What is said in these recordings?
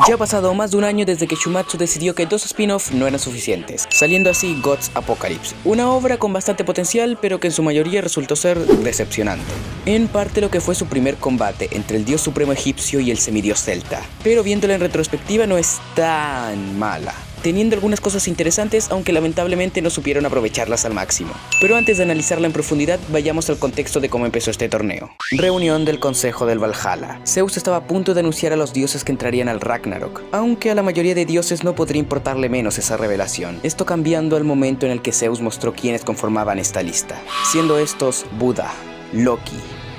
Ya ha pasado más de un año desde que Shumatsu decidió que 2 spin-off no eran suficientes, saliendo así Gods Apocalypse, una obra con bastante potencial pero que en su mayoría resultó ser decepcionante. En parte lo que fue su primer combate entre el dios supremo egipcio y el semidios celta, pero viéndola en retrospectiva no es tan mala, teniendo algunas cosas interesantes, aunque lamentablemente no supieron aprovecharlas al máximo. Pero antes de analizarla en profundidad, vayamos al contexto de cómo empezó este torneo. Reunión del Consejo del Valhalla. Zeus estaba a punto de anunciar a los dioses que entrarían al Ragnarok, aunque a la mayoría de dioses no podría importarle menos esa revelación. Esto cambiando al momento en el que Zeus mostró quiénes conformaban esta lista, siendo estos Buda, Loki,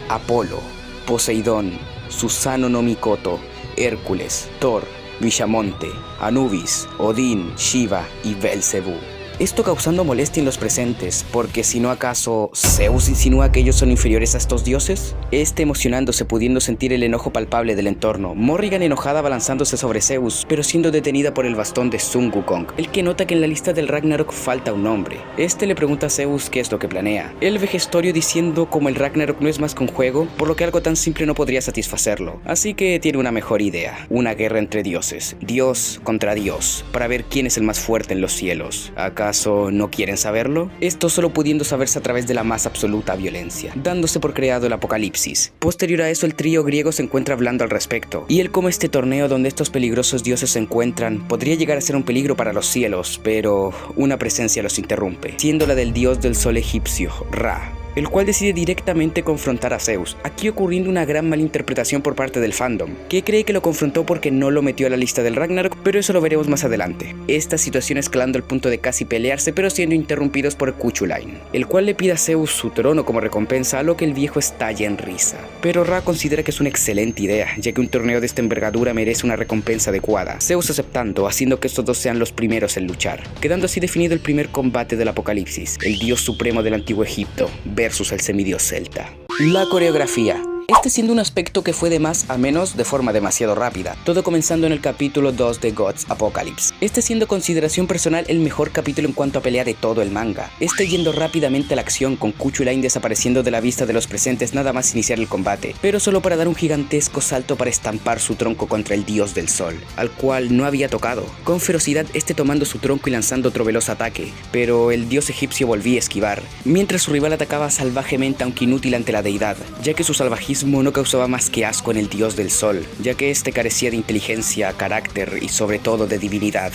Apolo, Poseidón, Susano no Mikoto, Hércules, Thor, Vishamonte, Anubis, Odín, Shiva y Belcebú. Esto causando molestia en los presentes, porque si no acaso Zeus insinúa que ellos son inferiores a estos dioses. Emocionándose pudiendo sentir el enojo palpable del entorno, Morrigan enojada abalanzándose sobre Zeus, pero siendo detenida por el bastón de Sun Wukong, el que nota que en la lista del Ragnarok falta un nombre. Le pregunta a Zeus qué es lo que planea. El vejestorio diciendo como el Ragnarok no es más que un juego, por lo que algo tan simple no podría satisfacerlo. Así que tiene una mejor idea, una guerra entre dioses, Dios contra Dios, para ver quién es el más fuerte en los cielos. ¿Acaso no quieren saberlo? Esto solo pudiendo saberse a través de la más absoluta violencia, dándose por creado el apocalipsis. Posterior a eso, el trío griego se encuentra hablando al respecto, y el cómo este torneo donde estos peligrosos dioses se encuentran podría llegar a ser un peligro para los cielos, pero una presencia los interrumpe, siendo la del dios del sol egipcio, Ra, el cual decide directamente confrontar a Zeus, aquí ocurriendo una gran malinterpretación por parte del fandom, que cree que lo confrontó porque no lo metió a la lista del Ragnarok, pero eso lo veremos más adelante. Esta situación escalando al punto de casi pelearse, pero siendo interrumpidos por Cuchulainn, el cual le pide a Zeus su trono como recompensa, a lo que el viejo estalla en risa. Pero Ra considera que es una excelente idea, ya que un torneo de esta envergadura merece una recompensa adecuada, Zeus aceptando, haciendo que estos dos sean los primeros en luchar, quedando así definido el primer combate del apocalipsis, el dios supremo del antiguo Egipto versus el semidios celta. La coreografía. Siendo un aspecto que fue de más a menos de forma demasiado rápida, todo comenzando en el capítulo 2 de Gods Apocalypse. Siendo consideración personal el mejor capítulo en cuanto a pelea de todo el manga. Yendo rápidamente a la acción con Cuchulainn desapareciendo de la vista de los presentes nada más iniciar el combate, pero solo para dar un gigantesco salto para estampar su tronco contra el dios del sol, al cual no había tocado, con ferocidad tomando su tronco y lanzando otro veloz ataque, pero el dios egipcio volvía a esquivar, mientras su rival atacaba salvajemente aunque inútil ante la deidad, ya que su salvajismo no causaba más que asco en el dios del sol, ya que carecía de inteligencia, carácter y sobre todo de divinidad,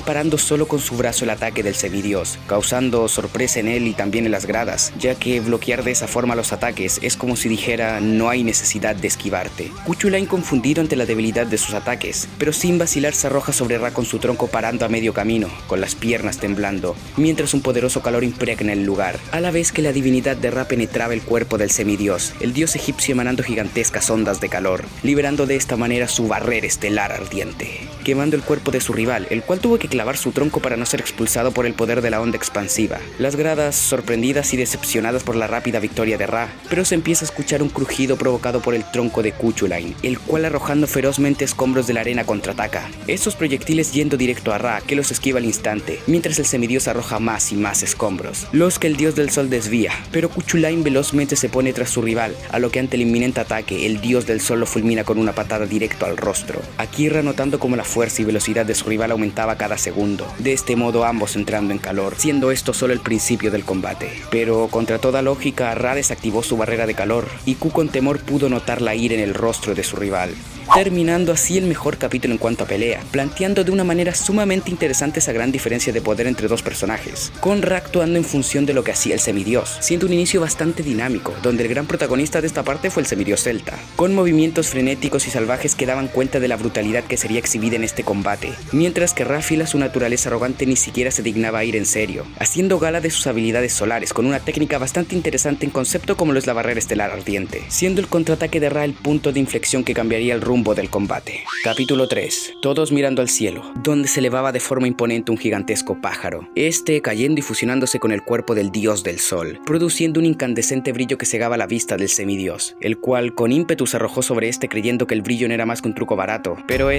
parando solo con su brazo el ataque del semidios, causando sorpresa en él y también en las gradas, ya que bloquear de esa forma los ataques es como si dijera no hay necesidad de esquivarte. Cuchulainn confundido ante la debilidad de sus ataques, pero sin vacilar se arroja sobre Ra con su tronco parando a medio camino, con las piernas temblando, mientras un poderoso calor impregna el lugar, a la vez que la divinidad de Ra penetraba el cuerpo del semidios, el dios egipcio emanando gigantescas ondas de calor, liberando de esta manera su barrera estelar ardiente, quemando el cuerpo de su rival, el cual tuvo que clavar su tronco para no ser expulsado por el poder de la onda expansiva. Las gradas, sorprendidas y decepcionadas por la rápida victoria de Ra, pero se empieza a escuchar un crujido provocado por el tronco de Cuchulainn, el cual arrojando ferozmente escombros de la arena contraataca, estos proyectiles yendo directo a Ra, que los esquiva al instante, mientras el semidios arroja más y más escombros, los que el dios del sol desvía, pero Cuchulainn velozmente se pone tras su rival, a lo que ante el inminente ataque, el dios del sol lo fulmina con una patada directo al rostro. Aquí Ra notando como la fuerza y velocidad de su rival aumentaba cada segundo, de este modo ambos entrando en calor, siendo esto solo el principio del combate. Pero contra toda lógica, Ra desactivó su barrera de calor, y Ku con temor pudo notar la ira en el rostro de su rival, terminando así el mejor capítulo en cuanto a pelea, planteando de una manera sumamente interesante esa gran diferencia de poder entre dos personajes, con Ra actuando en función de lo que hacía el semidios, siendo un inicio bastante dinámico, donde el gran protagonista de esta parte fue el semidios celta, con movimientos frenéticos y salvajes que daban cuenta de la brutalidad que sería exhibida en este combate, mientras que Ra, fiel a su naturaleza arrogante, ni siquiera se dignaba a ir en serio, haciendo gala de sus habilidades solares, con una técnica bastante interesante en concepto como lo es la barrera estelar ardiente, siendo el contraataque de Ra el punto de inflexión que cambiaría el rumbo del combate. Capítulo 3. Todos mirando al cielo, donde se elevaba de forma imponente un gigantesco pájaro, cayendo y fusionándose con el cuerpo del dios del sol, produciendo un incandescente brillo que cegaba la vista del semidios, el cual con ímpetu se arrojó sobre creyendo que el brillo no era más que un truco barato, pero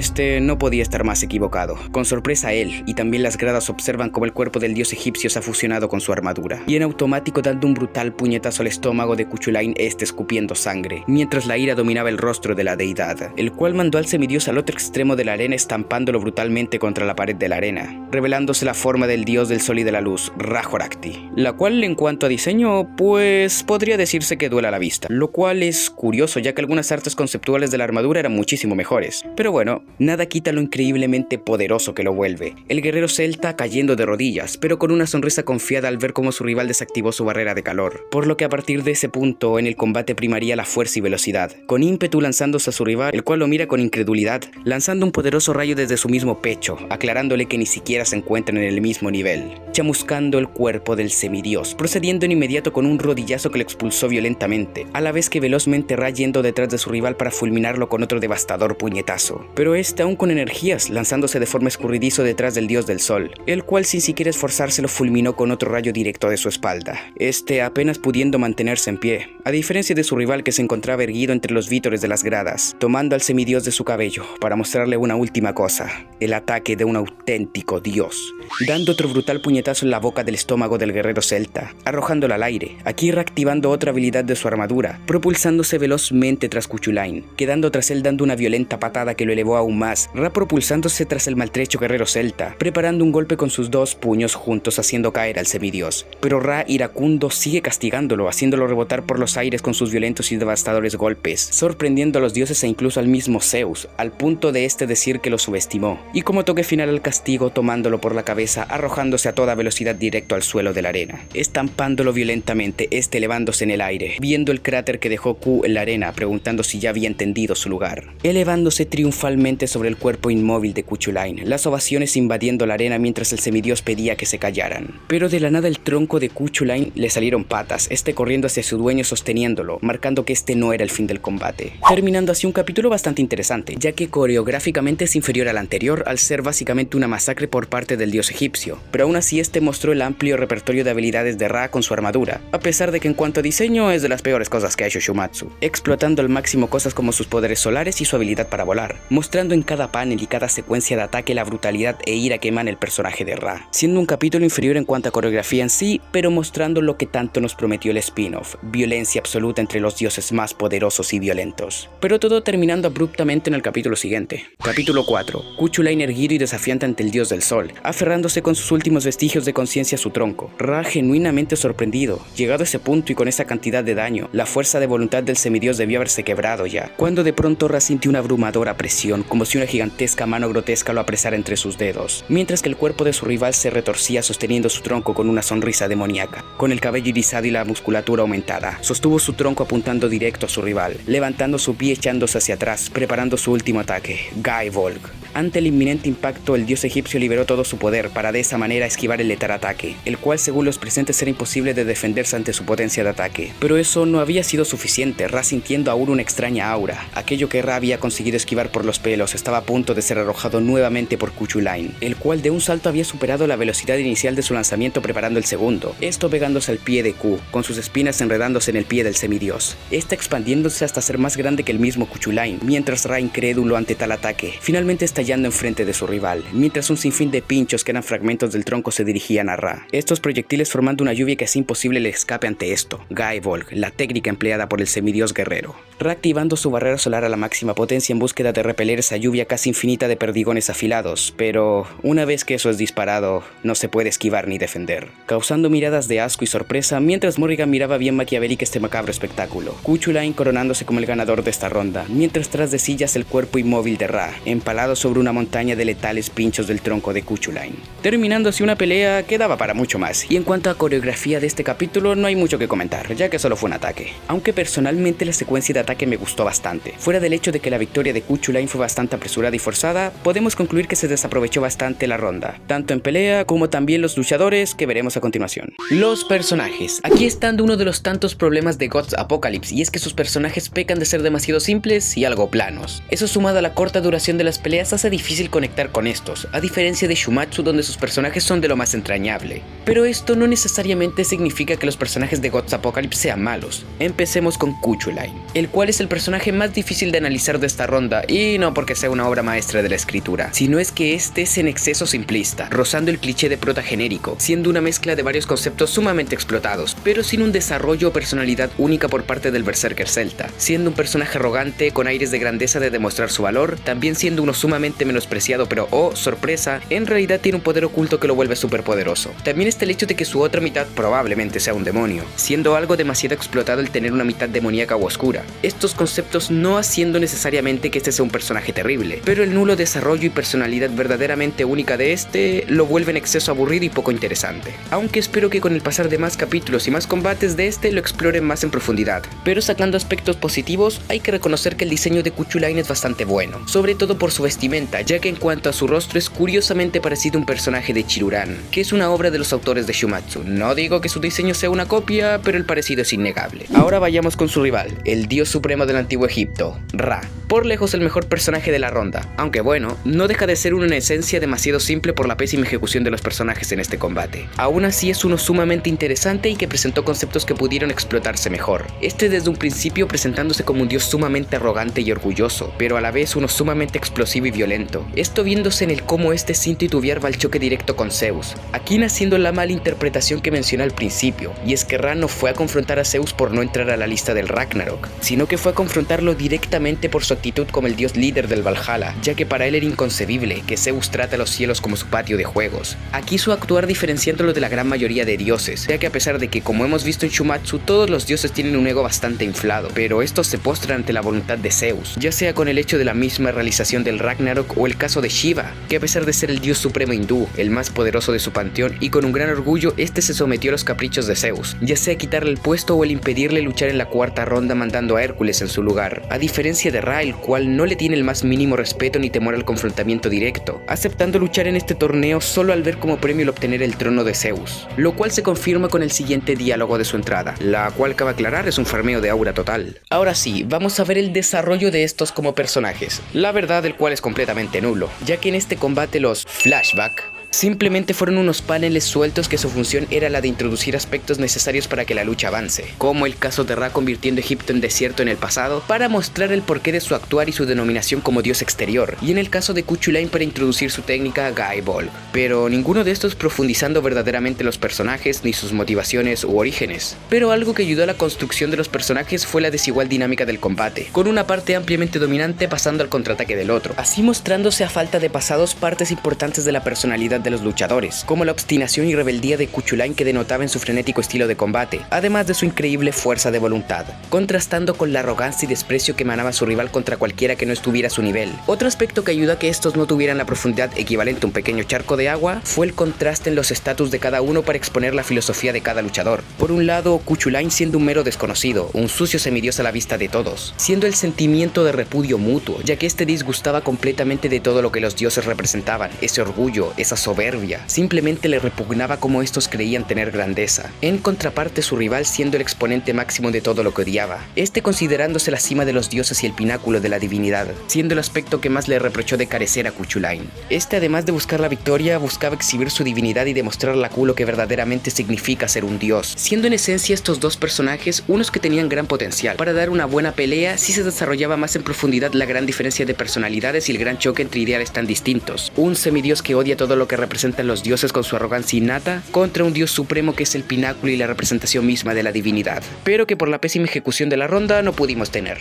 no podía estar más equivocado. Con sorpresa él y también las gradas observan cómo el cuerpo del dios egipcio se ha fusionado con su armadura, y en automático dando un brutal puñetazo al estómago de Cuchulainn, escupiendo sangre, mientras la ira dominaba el rostro de la deidad, el cual mandó al semidios al otro extremo de la arena estampándolo brutalmente contra la pared de la arena, revelándose la forma del dios del sol y de la luz, Ra-Horakhti, la cual en cuanto a diseño, pues podría decirse que duele a la vista, lo cual es curioso ya que algunas artes conceptuales de la armadura eran muchísimo mejores, pero bueno, nada quita lo increíblemente poderoso que lo vuelve, el guerrero celta cayendo de rodillas, pero con una sonrisa confiada al ver cómo su rival desactivó su barrera de calor, por lo que a partir de ese punto en el combate primaría la fuerza y velocidad, con ímpetu lanzándose a su rival, el cual lo mira con incredulidad, lanzando un poderoso rayo desde su mismo pecho, aclarándole que ni siquiera se encuentran en el mismo nivel, chamuscando el cuerpo del semidios, procediendo en inmediato con un rodillazo que lo expulsó violentamente, a la vez que velozmente Ra yendo detrás de su rival para fulminarlo con otro devastador puñetazo, pero este aún con energías, lanzándose de forma escurridizo detrás del dios del sol, el cual sin siquiera esforzarse lo fulminó con otro rayo directo de su espalda, este apenas pudiendo mantenerse en pie, a diferencia de su rival que se encontraba erguido entre los vítores de las gradas, tomando al semidios de su cabello para mostrarle una última cosa, el ataque de un auténtico dios, dando otro brutal puñetazo en la boca del estómago del guerrero celta, arrojándolo al aire, aquí reactivando otra habilidad de su armadura, propulsándose velozmente tras Cuchulainn, quedando tras él dando una violenta patada que lo elevó aún más, Ra propulsándose tras el maltrecho guerrero celta, preparando un golpe con sus dos puños juntos haciendo caer al semidios, pero Ra iracundo sigue castigándolo, haciéndolo rebotar por los aires con sus violentos y devastadores golpes, sorprendiendo a los dioses e incluso al mismo Zeus, al punto de este decir que lo subestimó, y como toque final al castigo tomándolo por la cabeza, arrojándose a toda velocidad directo al suelo de la arena, estampándolo violentamente, este elevándose en el aire, viendo el cráter que dejó Q en la arena, preguntando si ya había entendido su lugar, elevándose triunfalmente sobre el cuerpo inmóvil de Cuchulainn, las ovaciones invadiendo la arena mientras el semidios pedía que se callaran, pero de la nada el tronco de Cuchulainn le salieron patas, este corriendo hacia su dueño sosteniéndolo, marcando que este no era el fin del combate, terminando así un capítulo bastante interesante, ya que coreográficamente es inferior al anterior al ser básicamente una masacre por parte del dios egipcio, pero aún así este mostró el amplio repertorio de habilidades de Ra con su armadura, a pesar de que en cuanto a diseño es de las peores cosas que ha hecho Shumatsu, explotando al máximo cosas como sus poderes solares y su habilidad para volar, mostrando en cada panel y cada secuencia de ataque la brutalidad e ira que emana el personaje de Ra, siendo un capítulo inferior en cuanto a coreografía en sí, pero mostrando lo que tanto nos prometió el spin-off, violencia absoluta entre los dioses más poderosos y violentos, pero todo terminando abruptamente en el capítulo siguiente. Capítulo 4. Cuchulainn erguido y desafiante ante el dios del sol, aferrándose con sus últimos vestigios de conciencia a su tronco, Ra genuinamente sorprendido, llegado a ese punto y con esa cantidad de daño, la fuerza de voluntad del semidios debió haberse quebrado ya, cuando de pronto Ra sintió una abrumadora presión, como si una gigantesca mano grotesca lo apresara entre sus dedos, mientras que el cuerpo de su rival se retorcía sosteniendo su tronco con una sonrisa demoníaca, con el cabello irisado y la musculatura aumentada, sostuvo su tronco apuntando directo a su rival, levantando su pie echándose hacia atrás, preparando su último ataque, Gae-Bolg. Ante el inminente impacto, el dios egipcio liberó todo su poder para de esa manera esquivar el letal ataque, el cual según los presentes era imposible de defenderse ante su potencia de ataque. Pero eso no había sido suficiente, Ra sintiendo aún una extraña aura. Aquello que Ra había conseguido esquivar por los pelos estaba a punto de ser arrojado nuevamente por Cuchulainn, el cual de un salto había superado la velocidad inicial de su lanzamiento preparando el segundo, esto pegándose al pie de Q, con sus espinas enredándose en el pie del semidios, esta expandiéndose hasta ser más grande que el mismo Cuchulainn, mientras Ra incrédulo ante tal ataque, finalmente estallando enfrente de su rival, mientras un sinfín de pinchos que eran fragmentos del tronco se dirigían a Ra, estos proyectiles formando una lluvia que hacía imposible el escape ante esto, Gae-Bolg, la técnica empleada por el semidios guerrero, Ra activando su barrera solar a la máxima potencia en búsqueda de repeler esa lluvia casi infinita de perdigones afilados, pero una vez que eso es disparado, no se puede esquivar ni defender, causando miradas de asco y sorpresa mientras Morrigan miraba bien maquiavélica este macabro espectáculo, Cuchulainn coronándose como el ganador de esta ronda, mientras tras de sillas el cuerpo inmóvil de Ra, empalado sobre una montaña de letales pinchos del tronco de Cuchulainn, terminando así una pelea que daba para mucho más, y en cuanto a coreografía de este capítulo no hay mucho que comentar, ya que solo fue un ataque, aunque personalmente la secuencia de ataque me gustó bastante, fuera del hecho de que la victoria de Cuchulainn fue bastante apresurada y forzada, podemos concluir que se desaprovechó bastante la ronda, tanto en pelea como también los luchadores que veremos a continuación. Los personajes, aquí están uno de los tantos problemas de Gods Apocalypse, y es que sus personajes pecan de ser demasiado simples y algo planos, eso sumado a la corta duración de las peleas hace difícil conectar con estos, a diferencia de Shumatsu donde sus personajes son de lo más entrañable, pero esto no necesariamente significa que los personajes de Gods Apocalypse sean malos. Empecemos con Cuchulainn, el cual es el personaje más difícil de analizar de esta ronda, y no porque sea una obra maestra de la escritura, sino es que este es en exceso simplista, rozando el cliché de prota genérico, siendo una mezcla de varios conceptos sumamente explotados, pero sin un desarrollo o personalidad única por parte del berserker celta, siendo un personaje arrogante con aires de grandeza de demostrar su valor, también siendo uno sumamente menospreciado, pero oh, sorpresa, en realidad tiene un poder oculto que lo vuelve superpoderoso. También está el hecho de que su otra mitad probablemente sea un demonio, siendo algo demasiado explotado el tener una mitad demoníaca o oscura. Estos conceptos no haciendo necesariamente que este sea un personaje terrible, pero el nulo desarrollo y personalidad verdaderamente única de este lo vuelve en exceso aburrido y poco interesante. Aunque espero que con el pasar de más capítulos y más combates de este lo exploren más en profundidad. Pero sacando aspectos positivos, hay que reconocer que el diseño de Kuchulain es bastante bueno, sobre todo por su vestimenta, ya que en cuanto a su rostro es curiosamente parecido a un personaje de Chiruran, que es una obra de los autores de Shumatsu. No digo que su diseño sea una copia, pero el parecido es innegable. Ahora vayamos con su rival, el dios supremo del antiguo Egipto, Ra. Por lejos el mejor personaje de la ronda, aunque bueno, no deja de ser una esencia demasiado simple por la pésima ejecución de los personajes en este combate. Aún así es uno sumamente interesante y que presentó conceptos que pudieron explotarse mejor. Este desde un principio presentándose como un dios sumamente arrogante y orgulloso, pero a la vez uno sumamente explosivo y violento. Esto viéndose en el cómo este sin titubear va al choque directo con Zeus, aquí naciendo la mala interpretación que mencioné al principio, y es que Ra no fue a confrontar a Zeus por no entrar a la lista del Ragnarok, sino que fue a confrontarlo directamente por su actitud como el dios líder del Valhalla, ya que para él era inconcebible que Zeus trate a los cielos como su patio de juegos. Aquí su actuar diferenciándolo de la gran mayoría de dioses, ya que a pesar de que, como hemos visto en Shumatsu, todos los dioses tienen un ego bastante inflado, pero estos se postran ante la voluntad de Zeus, ya sea con el hecho de la misma realización del Ragnarok o el caso de Shiva, que a pesar de ser el dios supremo hindú, el más poderoso de su panteón, y con un gran orgullo, este se sometió a los caprichos de Zeus, ya sea quitarle el puesto o el impedirle luchar en la cuarta ronda mandando a Hércules en su lugar, a diferencia de Ra, el cual no le tiene el más mínimo respeto ni temor al confrontamiento directo, aceptando luchar en este torneo solo al ver como premio el obtener el trono de Zeus, lo cual se confirma con el siguiente diálogo de su entrada, la cual cabe aclarar es un farmeo de aura total. Ahora sí, vamos a ver el desarrollo de estos como personajes, la verdad del cual es completamente nulo, ya que en este combate los flashback simplemente fueron unos paneles sueltos que su función era la de introducir aspectos necesarios para que la lucha avance, como el caso de Ra convirtiendo Egipto en desierto en el pasado para mostrar el porqué de su actuar y su denominación como dios exterior, y en el caso de Kuchulain para introducir su técnica Gaebol, pero ninguno de estos profundizando verdaderamente los personajes ni sus motivaciones u orígenes. Pero algo que ayudó a la construcción de los personajes fue la desigual dinámica del combate, con una parte ampliamente dominante pasando al contraataque del otro, así mostrándose a falta de pasados partes importantes de la personalidad de los luchadores, como la obstinación y rebeldía de Kuchulain que denotaba en su frenético estilo de combate, además de su increíble fuerza de voluntad, contrastando con la arrogancia y desprecio que emanaba su rival contra cualquiera que no estuviera a su nivel. Otro aspecto que ayudó a que estos no tuvieran la profundidad equivalente a un pequeño charco de agua fue el contraste en los estatus de cada uno para exponer la filosofía de cada luchador. Por un lado, Kuchulain siendo un mero desconocido, un sucio semidios a la vista de todos, siendo el sentimiento de repudio mutuo, ya que este disgustaba completamente de todo lo que los dioses representaban, ese orgullo, esa soberbia, simplemente le repugnaba como estos creían tener grandeza. En contraparte, su rival siendo el exponente máximo de todo lo que odiaba, este considerándose la cima de los dioses y el pináculo de la divinidad, siendo el aspecto que más le reprochó de carecer a Kuchulain. Este, además de buscar la victoria, buscaba exhibir su divinidad y demostrar la culo que verdaderamente significa ser un dios, siendo en esencia estos dos personajes unos que tenían gran potencial para dar una buena pelea si se desarrollaba más en profundidad la gran diferencia de personalidades y el gran choque entre ideales tan distintos. Un semidios que odia todo lo que representan los dioses con su arrogancia innata, contra un dios supremo que es el pináculo y la representación misma de la divinidad, pero que por la pésima ejecución de la ronda no pudimos tener.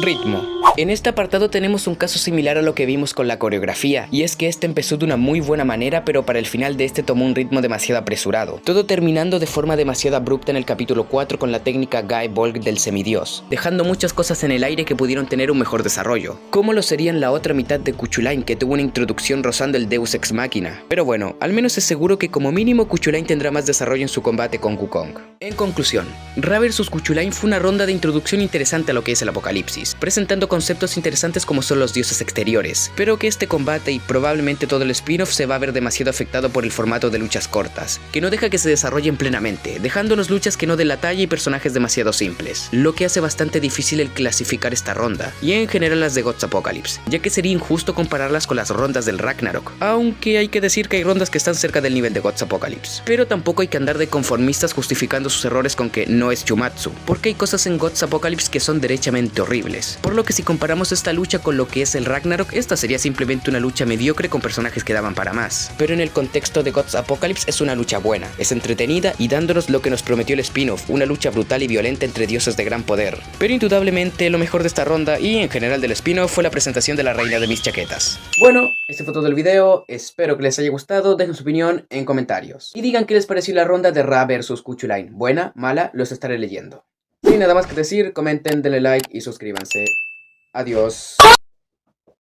Ritmo. En este apartado tenemos un caso similar a lo que vimos con la coreografía, y es que este empezó de una muy buena manera, pero para el final de este tomó un ritmo demasiado apresurado, todo terminando de forma demasiado abrupta en el capítulo 4 con la técnica Gaebol del semidios, dejando muchas cosas en el aire que pudieron tener un mejor desarrollo, como lo serían la otra mitad de Kuchulain, que tuvo una introducción rozando el Deus Ex Machina. Pero bueno, al menos es seguro que como mínimo Kuchulain tendrá más desarrollo en su combate con Wukong. En conclusión, Ra vs Kuchulain fue una ronda de introducción interesante a lo que es el apocalipsis, presentando conceptos interesantes como son los dioses exteriores, pero que este combate y probablemente todo el spin-off se va a ver demasiado afectado por el formato de luchas cortas, que no deja que se desarrollen plenamente, dejándonos luchas que no den la talla y personajes demasiado simples, lo que hace bastante difícil el clasificar esta ronda, y en general las de God's Apocalypse, ya que sería injusto compararlas con las rondas del Ragnarok, aunque hay que decir que hay rondas que están cerca del nivel de God's Apocalypse, pero tampoco hay que andar de conformistas justificando sus errores con que no es Shumatsu, porque hay cosas en God's Apocalypse que son derechamente horribles, por lo que si comparamos comparamos esta lucha con lo que es el Ragnarok, esta sería simplemente una lucha mediocre con personajes que daban para más. Pero en el contexto de Gods Apocalypse es una lucha buena, es entretenida y dándonos lo que nos prometió el spin-off, una lucha brutal y violenta entre dioses de gran poder. Pero indudablemente lo mejor de esta ronda y en general del spin-off fue la presentación de la reina de mis chaquetas. Bueno, este fue todo el video, espero que les haya gustado, dejen su opinión en comentarios. Y digan qué les pareció la ronda de Ra vs Kuchulain, buena, mala, los estaré leyendo. Sin nada más que decir, comenten, denle like y suscríbanse. Adiós.